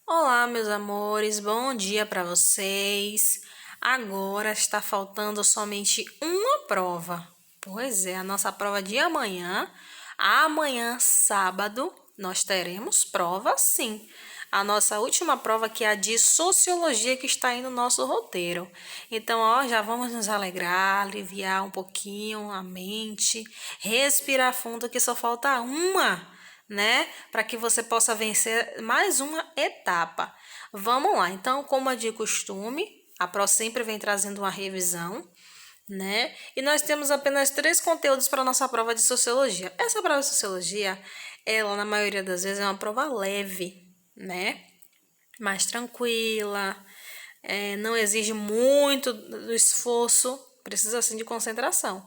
Olá, meus amores, bom dia para vocês. Agora está faltando somente uma prova. Pois é, a nossa prova de amanhã. Amanhã, sábado, nós teremos prova sim. A nossa última prova, que é a de sociologia, que está aí no nosso roteiro. Então, ó, já vamos nos alegrar, aliviar um pouquinho a mente, respirar fundo, que só falta uma, né? Para que você possa vencer mais uma etapa. Vamos lá. Então, como é de costume, a Pro sempre vem trazendo uma revisão, né? E nós temos apenas 3 conteúdos para a nossa prova de sociologia. Essa prova de sociologia, ela na maioria das vezes é uma prova leve, né? Mais tranquila, não exige muito do esforço, precisa assim de concentração,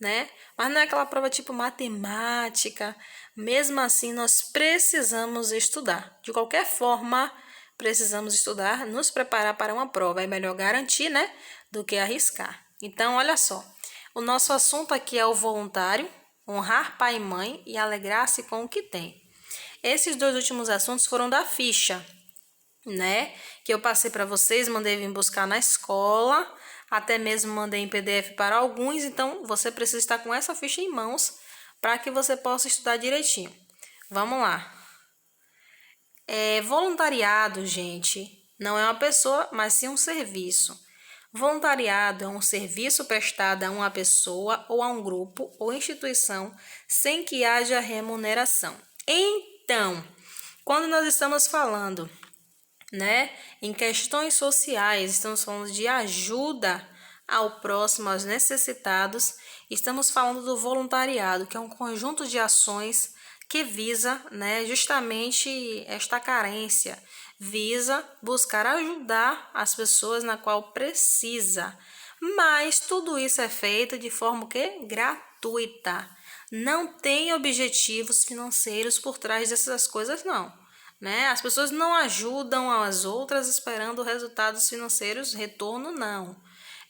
né? Mas não é aquela prova tipo matemática. Mesmo assim, nós precisamos estudar. De qualquer forma, precisamos estudar, nos preparar para uma prova. É melhor garantir, né, do que arriscar. Então, olha só. O nosso assunto aqui é o voluntário, honrar pai e mãe e alegrar-se com o que tem. Esses 2 últimos assuntos foram da ficha, né? Que eu passei para vocês, mandei vir buscar na escola, até mesmo mandei em PDF para alguns, então você precisa estar com essa ficha em mãos para que você possa estudar direitinho. Vamos lá. Voluntariado, gente, não é uma pessoa, mas sim um serviço. Voluntariado é um serviço prestado a uma pessoa ou a um grupo ou instituição sem que haja remuneração. Então, quando nós estamos falando, né, em questões sociais, estamos falando de ajuda ao próximo, aos necessitados, estamos falando do voluntariado, que é um conjunto de ações que visa, né, justamente esta carência, visa buscar ajudar as pessoas na qual precisa. Mas tudo isso é feito de forma que gratuita. Não tem objetivos financeiros por trás dessas coisas, não, né? As pessoas não ajudam as outras esperando resultados financeiros, retorno não.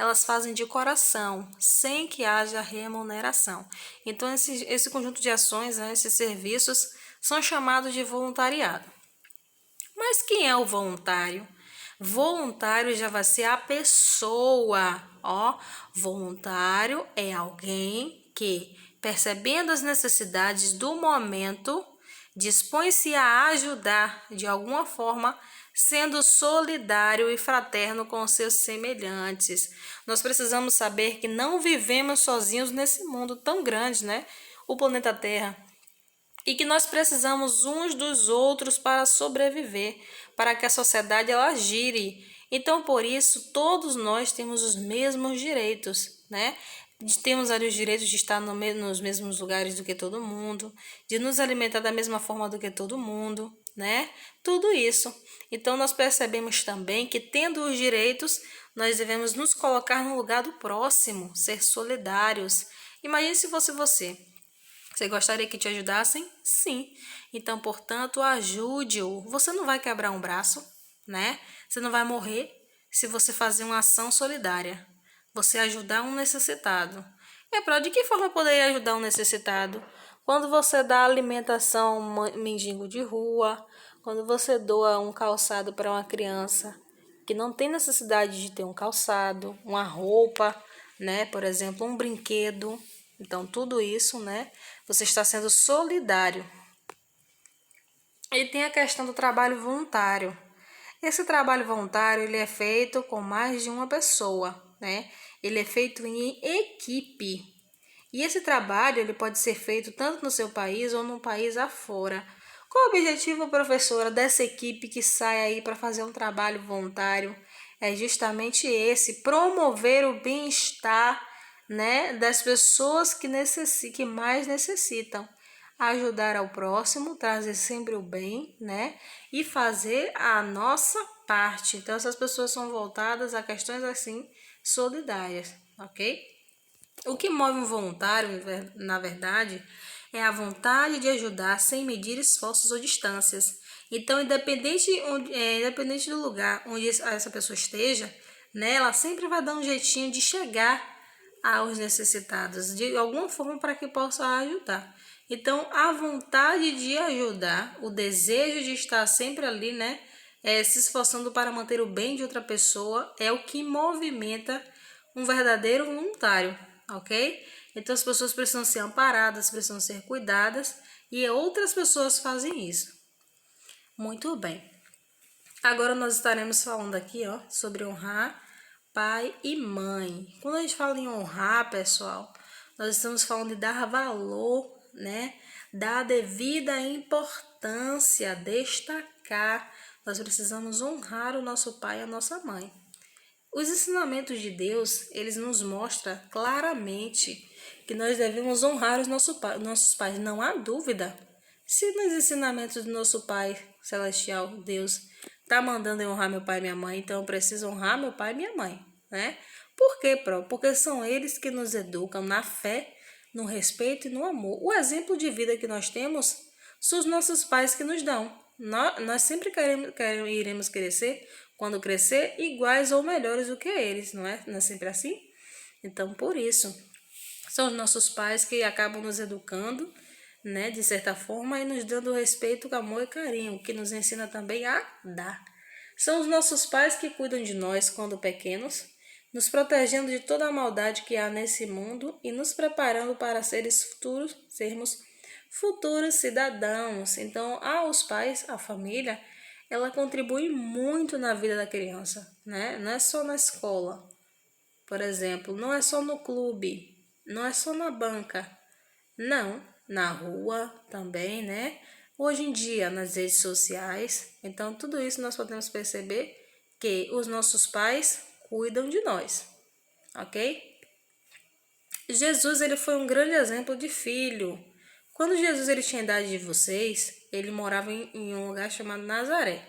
Elas fazem de coração, sem que haja remuneração. Então, esse conjunto de ações, né, esses serviços, são chamados de voluntariado. Mas quem é o voluntário? Voluntário já vai ser a pessoa, ó. Voluntário é alguém que, percebendo as necessidades do momento, dispõe-se a ajudar de alguma forma, sendo solidário e fraterno com seus semelhantes. Nós precisamos saber que não vivemos sozinhos nesse mundo tão grande, né? O planeta Terra. E que nós precisamos uns dos outros para sobreviver, para que a sociedade ela gire. Então, por isso, todos nós temos os mesmos direitos, né? Temos ali os direitos de estar nos mesmos lugares do que todo mundo, de nos alimentar da mesma forma do que todo mundo, né? Tudo isso. Então, nós percebemos também que, tendo os direitos, nós devemos nos colocar no lugar do próximo, ser solidários. Imagine se fosse você. Você gostaria que te ajudassem? Sim. Então, portanto, ajude-o. Você não vai quebrar um braço, né? Você não vai morrer se você fazer uma ação solidária. Você ajudar um necessitado. De que forma poderia ajudar um necessitado? Quando você dá alimentação a um mendigo de rua, quando você doa um calçado para uma criança que não tem necessidade de ter um calçado, uma roupa, né? Por exemplo, um brinquedo. Então, tudo isso, né? Você está sendo solidário. E tem a questão do trabalho voluntário. Esse trabalho voluntário, ele é feito com mais de uma pessoa, né? Ele é feito em equipe. E esse trabalho, ele pode ser feito tanto no seu país ou num país afora. Qual o objetivo, professora, dessa equipe que sai aí para fazer um trabalho voluntário? É justamente esse, promover o bem-estar, né, das pessoas que mais necessitam. Ajudar ao próximo, trazer sempre o bem, né, e fazer a nossa parte. Então, essas pessoas são voltadas a questões assim solidárias, ok? O que move um voluntário, na verdade, é a vontade de ajudar sem medir esforços ou distâncias. Então, independente do lugar onde essa pessoa esteja, né, ela sempre vai dar um jeitinho de chegar aos necessitados, de alguma forma para que possa ajudar. Então, a vontade de ajudar, o desejo de estar sempre ali, né, se esforçando para manter o bem de outra pessoa, é o que movimenta um verdadeiro voluntário, ok? Então as pessoas precisam ser amparadas, precisam ser cuidadas e outras pessoas fazem isso. Muito bem. Agora nós estaremos falando aqui, sobre honrar pai e mãe. Quando a gente fala em honrar, pessoal, nós estamos falando de dar valor, né? Dar devida importância, destacar. Nós precisamos honrar o nosso pai e a nossa mãe. Os ensinamentos de Deus, eles nos mostram claramente que nós devemos honrar os nossos pais. Não há dúvida. Se nos ensinamentos do nosso Pai Celestial, Deus, está mandando eu honrar meu pai e minha mãe, então eu preciso honrar meu pai e minha mãe, né? Por quê, Porque são eles que nos educam na fé, no respeito e no amor. O exemplo de vida que nós temos são os nossos pais que nos dão. Nós sempre iremos crescer, quando crescer, iguais ou melhores do que eles, não é? Não é sempre assim? Então, por isso, são os nossos pais que acabam nos educando, né, de certa forma, e nos dando respeito, amor e carinho, que nos ensina também a dar. São os nossos pais que cuidam de nós quando pequenos, nos protegendo de toda a maldade que há nesse mundo e nos preparando para sermos futuros cidadãos. Então, aos pais, a família, ela contribui muito na vida da criança, né? Não é só na escola, por exemplo, não é só no clube, não é só na banca, não, na rua também, né? Hoje em dia, nas redes sociais. Então, tudo isso nós podemos perceber que os nossos pais cuidam de nós, ok? Jesus, ele foi um grande exemplo de filho. Quando Jesus ele tinha a idade de vocês, ele morava em um lugar chamado Nazaré.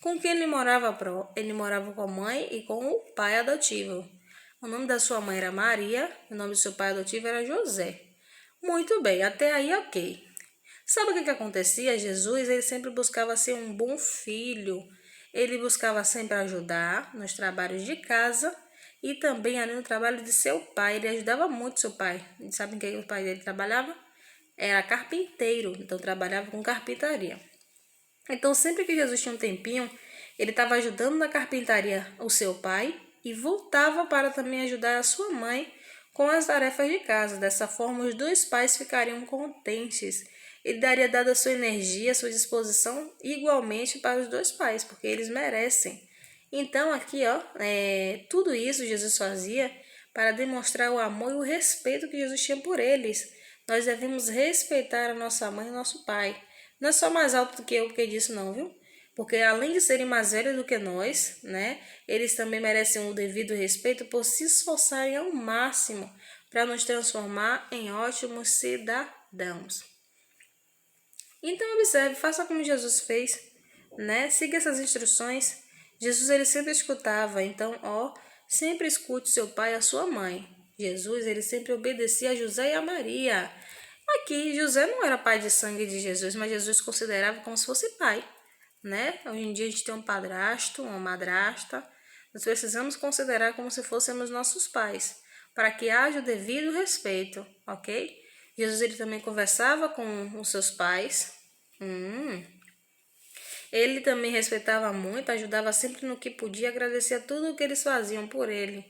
Com quem ele morava? Ele morava com a mãe e com o pai adotivo. O nome da sua mãe era Maria, o nome do seu pai adotivo era José. Muito bem, até aí ok. Sabe o que acontecia? Jesus ele sempre buscava ser um bom filho. Ele buscava sempre ajudar nos trabalhos de casa e também ali no trabalho de seu pai. Ele ajudava muito seu pai. Sabe em que o pai dele trabalhava? Era carpinteiro, então trabalhava com carpintaria. Então sempre que Jesus tinha um tempinho, ele estava ajudando na carpintaria o seu pai e voltava para também ajudar a sua mãe com as tarefas de casa. Dessa forma, os dois pais ficariam contentes. Ele daria dada a sua energia, a sua disposição igualmente para os dois pais, porque eles merecem. Então aqui, tudo isso Jesus fazia para demonstrar o amor e o respeito que Jesus tinha por eles. Nós devemos respeitar a nossa mãe e o nosso pai. Não é só mais alto do que eu que disso não, viu? Porque além de serem mais velhos do que nós, né, eles também merecem o devido respeito por se esforçarem ao máximo para nos transformar em ótimos cidadãos. Então observe, faça como Jesus fez, né? Siga essas instruções. Jesus ele sempre escutava, então, sempre escute seu pai e a sua mãe. Jesus ele sempre obedecia a José e a Maria. Aqui José não era pai de sangue de Jesus, mas Jesus considerava como se fosse pai, né? Hoje em dia a gente tem um padrasto, uma madrasta. Nós precisamos considerar como se fôssemos nossos pais, para que haja o devido respeito, ok? Jesus ele também conversava com os seus pais. Ele também respeitava muito, ajudava sempre no que podia, agradecia tudo o que eles faziam por ele.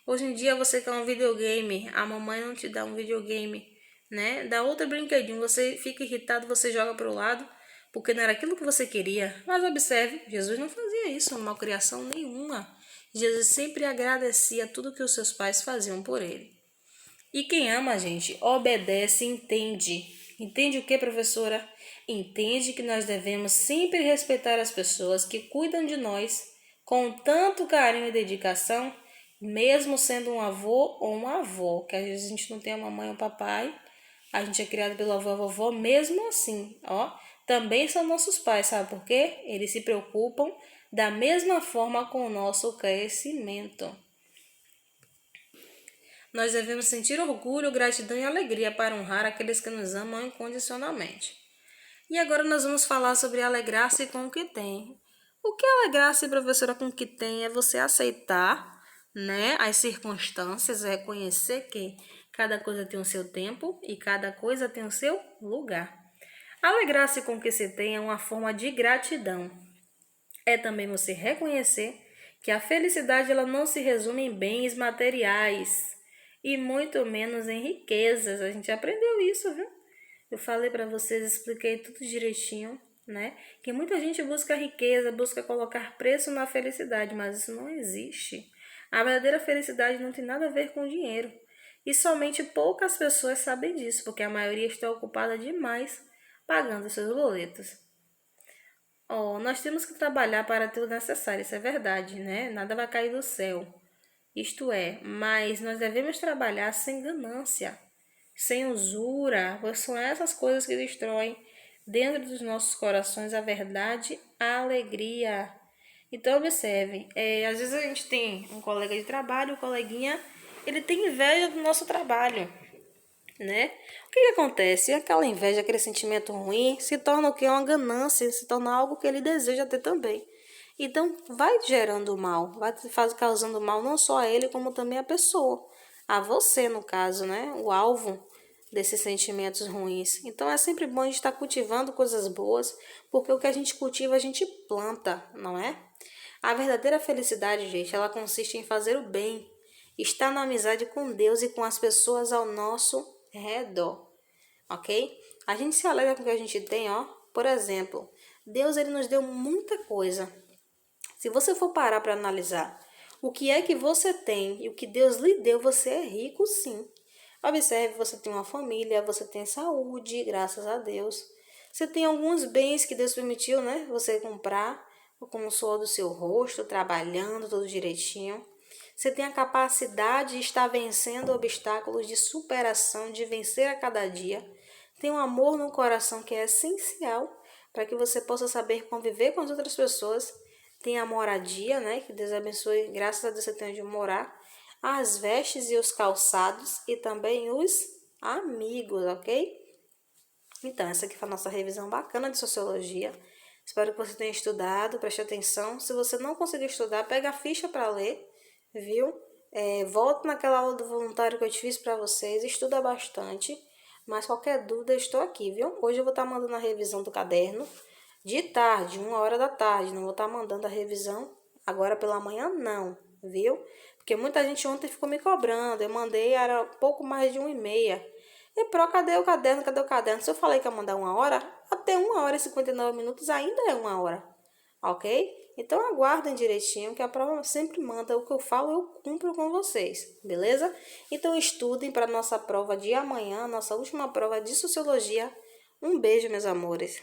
Hoje em dia você quer um videogame, a mamãe não te dá um videogame, né? Dá outro brinquedinho, você fica irritado, você joga para o lado, porque não era aquilo que você queria. Mas observe, Jesus não fazia isso, malcriação nenhuma. Jesus sempre agradecia tudo que os seus pais faziam por ele. E quem ama, gente, obedece e entende. Entende o que, professora? Entende que nós devemos sempre respeitar as pessoas que cuidam de nós com tanto carinho e dedicação, mesmo sendo um avô ou uma avó, que às vezes a gente não tem a mamãe ou o papai, a gente é criado pelo avô ou a vovó, mesmo assim, também são nossos pais, sabe por quê? Eles se preocupam da mesma forma com o nosso crescimento. Nós devemos sentir orgulho, gratidão e alegria para honrar aqueles que nos amam incondicionalmente. E agora nós vamos falar sobre alegrar-se com o que tem. O que é alegrar-se, professora, com o que tem é você aceitar, né, as circunstâncias, reconhecer que cada coisa tem o seu tempo e cada coisa tem o seu lugar. Alegrar-se com o que se tem é uma forma de gratidão. É também você reconhecer que a felicidade ela não se resume em bens materiais e muito menos em riquezas. A gente aprendeu isso, viu? Eu falei para vocês, expliquei tudo direitinho, né? Que muita gente busca riqueza, busca colocar preço na felicidade, mas isso não existe. A verdadeira felicidade não tem nada a ver com dinheiro. E somente poucas pessoas sabem disso, porque a maioria está ocupada demais pagando seus boletos. Oh, nós temos que trabalhar para ter o necessário, isso é verdade, né? Nada vai cair do céu. Isto é, mas nós devemos trabalhar sem ganância, sem usura, pois são essas coisas que destroem dentro dos nossos corações a verdade, a alegria. Então, observe, às vezes a gente tem um colega de trabalho, o coleguinha, ele tem inveja do nosso trabalho, né? O que acontece? Aquela inveja, aquele sentimento ruim, se torna o que? Uma ganância, se torna algo que ele deseja ter também. Então, vai gerando mal, vai causando mal não só a ele, como também a pessoa. A você, no caso, né? O alvo desses sentimentos ruins. Então, é sempre bom a gente estar cultivando coisas boas, porque o que a gente cultiva, a gente planta, não é? A verdadeira felicidade, gente, ela consiste em fazer o bem, estar na amizade com Deus e com as pessoas ao nosso redor, ok? A gente se alegra com o que a gente tem, ó. Por exemplo, Deus ele nos deu muita coisa. Se você for parar para analisar o que é que você tem e o que Deus lhe deu, você é rico sim. Observe, você tem uma família, você tem saúde, graças a Deus. Você tem alguns bens que Deus permitiu, né? Você comprar com o suor do seu rosto, trabalhando tudo direitinho. Você tem a capacidade de estar vencendo obstáculos de superação, de vencer a cada dia. Tem um amor no coração que é essencial para que você possa saber conviver com as outras pessoas. Tem a moradia, né? Que Deus abençoe, graças a Deus você tem onde morar. As vestes e os calçados e também os amigos, ok? Então, essa aqui foi a nossa revisão bacana de sociologia. Espero que você tenha estudado, preste atenção. Se você não conseguir estudar, pega a ficha para ler, viu? Volta naquela aula do voluntário que eu te fiz para vocês, estuda bastante. Mas qualquer dúvida, eu estou aqui, viu? Hoje eu vou estar mandando a revisão do caderno de tarde, 1 hora da tarde. Não vou estar mandando a revisão agora pela manhã, não, viu? Porque muita gente ontem ficou me cobrando. Eu mandei, era pouco mais de 1h30. E cadê o caderno? Cadê o caderno? Se eu falei que ia mandar 1 hora, até 1 hora e 59 minutos ainda é 1 hora. Ok? Então aguardem direitinho que a prova sempre manda o que eu falo, eu cumpro com vocês, beleza? Então estudem para a nossa prova de amanhã, nossa última prova de sociologia. Um beijo, meus amores.